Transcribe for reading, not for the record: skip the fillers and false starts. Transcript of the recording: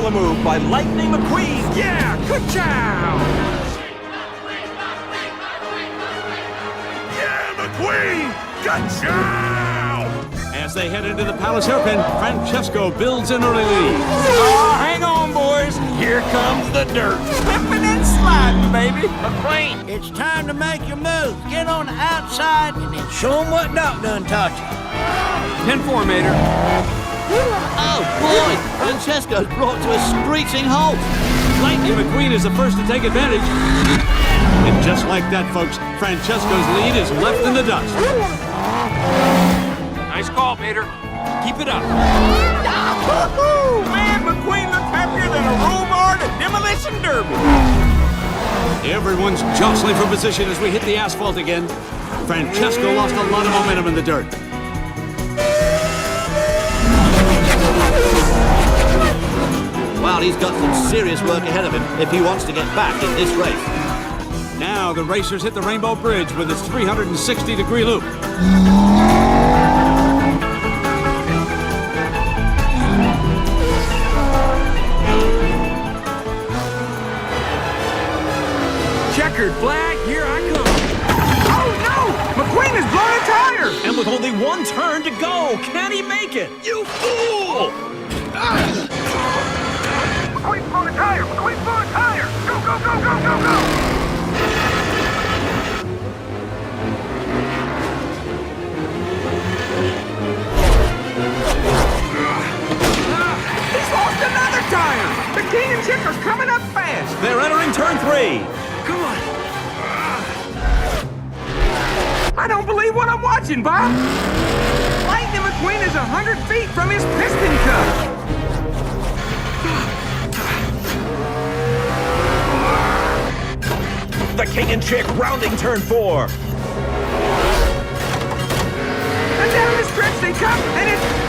spectacular move by Lightning McQueen. Yeah, good job! Yeah, McQueen! Good job! As they head into the Palace hairpin, Francesco builds an early lead. Oh, hang on, boys. Here comes the dirt. Slipping and sliding, baby. McQueen, it's time to make your move. Get on the outside and then show them what Doc done taught you. 10-4, Mater. Oh, boy! Francesco's brought to a screeching halt. Lightning McQueen is the first to take advantage. And just like that, folks, Francesco's lead is left in the dust. Nice call, Mater. Keep it up. Man, McQueen looks happier than a roll bar at a demolition derby. Everyone's jostling for position as we hit the asphalt again. Francesco lost a lot of momentum in the dirt. Wow, he's got some serious work ahead of him if he wants to get back in this race. Now the racers hit the Rainbow Bridge with its 360-degree loop. Checkered flag, here I come. Oh, no! McQueen has blown a tire! And with only one turn to go, can he make it? You fool! McQueen's blown a tire! McQueen's blown a tire! Go, go, go, go, go, go! He's lost another tire! The King and Chick are coming up fast! They're entering turn 3. Come on! I don't believe what I'm watching, Bob! Lightning McQueen is 100 feet from his piston cup! The King and Chick rounding turn 4. And down the stretch they come, and it's